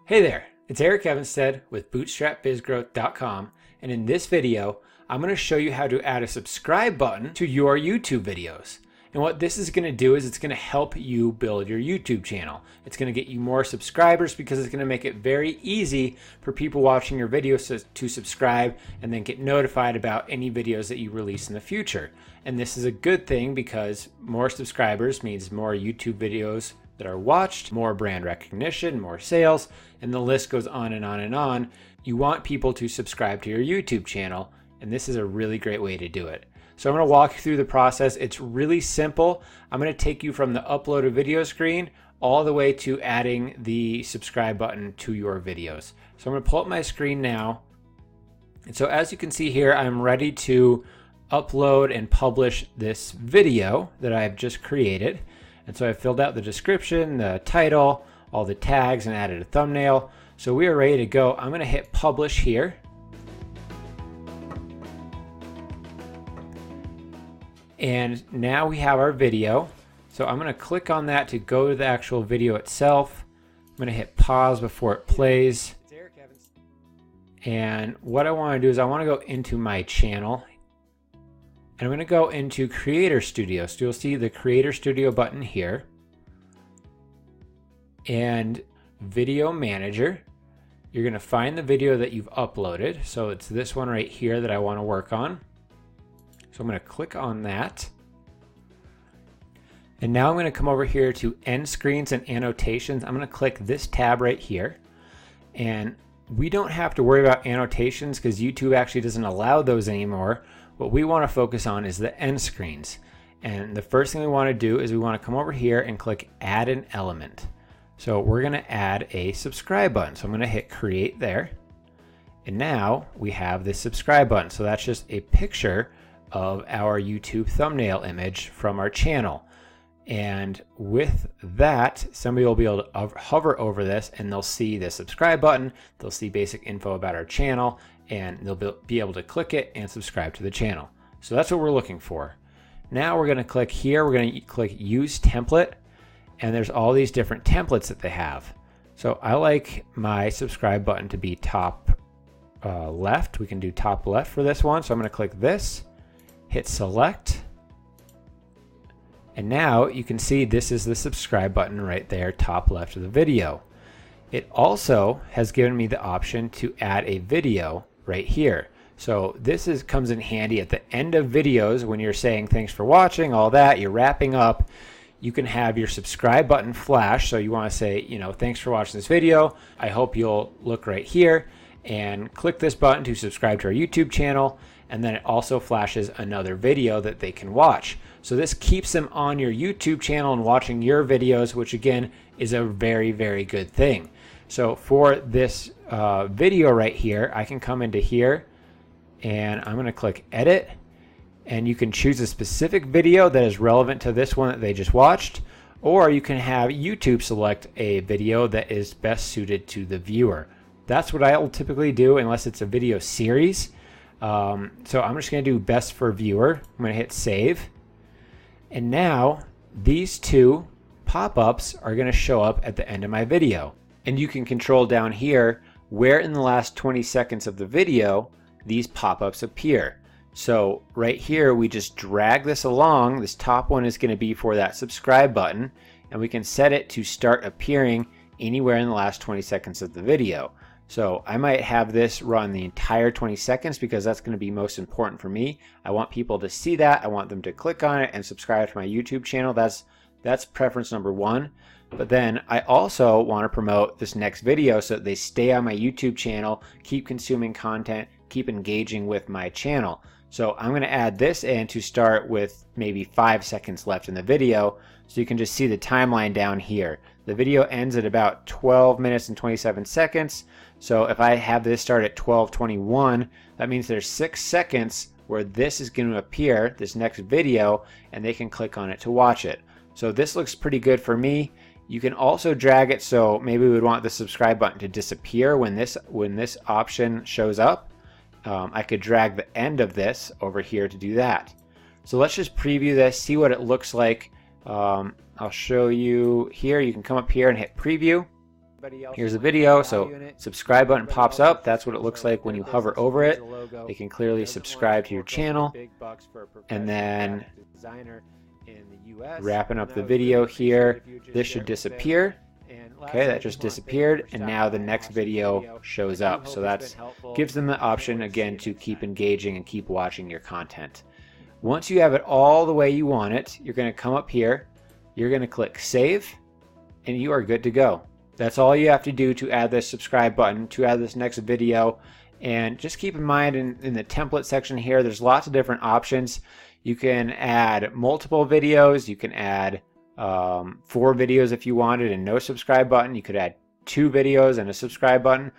Hey there, it's Evenstad with BootstrapBizGrowth.com, and in this video, I'm going to show you how to add a subscribe button to your YouTube videos. And what this is going to do is it's going to help you build your YouTube channel. It's going to get you more subscribers because it's going to make it very easy for people watching your videos to subscribe and then get notified about any videos that you release in the future. And this is a good thing because more subscribers means more YouTube videos that are watched, more brand recognition, more sales, and the list goes on and on and on. You want people to subscribe to your YouTube channel, and this is a really great way to do it. So I'm going to walk you through the process. It's really simple. I'm going to take you from the upload a video screen all the way to adding the subscribe button to your videos. So I'm going to pull up my screen now. And so as you can see here, I'm ready to upload and publish this video that I've just created. And so I filled out the description, the title, all the tags, and added a thumbnail. So we are ready to go. I'm going to hit publish here. And now we have our video. So I'm going to click on that to go to the actual video itself. I'm going to hit pause before it plays. And what I want to do is I want to go into my channel. And I'm going to go into Creator Studio. So you'll see the Creator Studio button here. And Video Manager. You're going to find the video that you've uploaded. So it's this one right here that I want to work on. So I'm going to click on that. And now I'm going to come over here to End Screens and Annotations. I'm going to click this tab right here. And we don't have to worry about annotations because YouTube actually doesn't allow those anymore. What we want to focus on is the end screens. And the first thing we want to do is we want to come over here and click Add an Element. So we're going to add a subscribe button. So I'm going to hit Create there. And now we have this subscribe button. So that's just a picture of our YouTube thumbnail image from our channel. And with that, somebody will be able to hover over this and they'll see the subscribe button. They'll see basic info about our channel and they'll be able to click it and subscribe to the channel. So that's what we're looking for. Now we're going to click here. We're going to click Use Template. And there's all these different templates that they have. So I like my subscribe button to be top left. We can do top left for this one. So I'm going to click this, hit select. And now you can see this is the subscribe button right there, top left of the video. It also has given me the option to add a video right here. So this comes in handy at the end of videos when you're saying thanks for watching, all that, you're wrapping up. You can have your subscribe button flash. So you want to say, thanks for watching this video. I hope you'll look right here and click this button to subscribe to our YouTube channel. And then it also flashes another video that they can watch. So this keeps them on your YouTube channel and watching your videos, which again is a very, very good thing. So for this video right here, I can come into here and I'm going to click edit. And you can choose a specific video that is relevant to this one that they just watched. Or you can have YouTube select a video that is best suited to the viewer. That's what I will typically do unless it's a video series. So I'm just going to do best for viewer. I'm going to hit save. And now these two pop-ups are going to show up at the end of my video. And you can control down here where in the last 20 seconds of the video these pop-ups appear. So right here we just drag this along. This top one is going to be for that subscribe button. And we can set it to start appearing anywhere in the last 20 seconds of the video. So I might have this run the entire 20 seconds because that's going to be most important for me. I want people to see that. I want them to click on it and subscribe to my YouTube channel. That's preference number one. But then I also want to promote this next video so that they stay on my YouTube channel, keep consuming content, keep engaging with my channel. So I'm going to add this in to start with maybe 5 seconds left in the video. So you can just see the timeline down here. The video ends at about 12 minutes and 27 seconds. So if I have this start at 12:21, that means there's 6 seconds where this is going to appear, this next video, and they can click on it to watch it. So this looks pretty good for me. You can also drag it so maybe we would want the subscribe button to disappear when this option shows up. I could drag the end of this over here to do that. So let's just preview this, see what it looks like. I'll show you here. You can come up here and hit preview. Here's the video. So subscribe button pops up. That's what it looks like when you hover over it. They can clearly subscribe to your channel. And then wrapping up the video here, this should disappear. Okay, that just disappeared, and now the next video shows up. So that gives them the option again to keep engaging and keep watching your content. Once you have it all the way you want it, you're going to come up here, you're going to click save, and you are good to go. That's all you have to do to add this subscribe button, to add this next video. And just keep in mind in the template section here, there's lots of different options. You can add multiple videos, you can add 4 videos if you wanted and no subscribe button. You could add 2 videos and a subscribe button.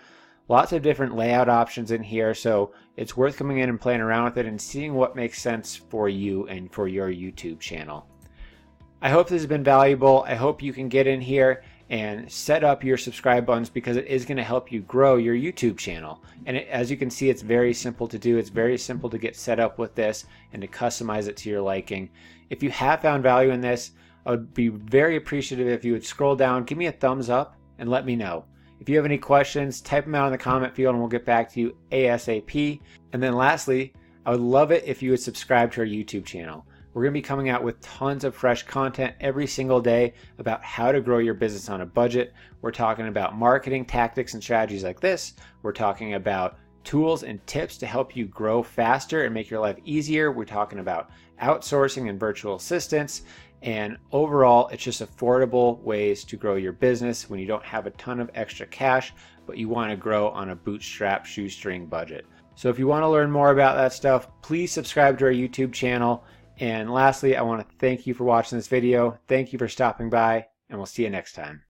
Lots of different layout options in here, so it's worth coming in and playing around with it and seeing what makes sense for you and for your YouTube channel. I hope this has been valuable. I hope you can get in here and set up your subscribe buttons, because it is going to help you grow your YouTube channel. And as you can see, it's very simple to do. It's very simple to get set up with this and to customize it to your liking. If you have found value in this, I would be very appreciative if you would scroll down, give me a thumbs up, and let me know. If you have any questions, type them out in the comment field and we'll get back to you ASAP. And then lastly, I would love it if you would subscribe to our YouTube channel. We're going to be coming out with tons of fresh content every single day about how to grow your business on a budget. We're talking about marketing tactics and strategies like this. We're talking about tools and tips to help you grow faster and make your life easier. We're talking about outsourcing and virtual assistants. And overall, it's just affordable ways to grow your business when you don't have a ton of extra cash, but you want to grow on a bootstrap shoestring budget. So if you want to learn more about that stuff, please subscribe to our YouTube channel. And lastly, I want to thank you for watching this video. Thank you for stopping by, and we'll see you next time.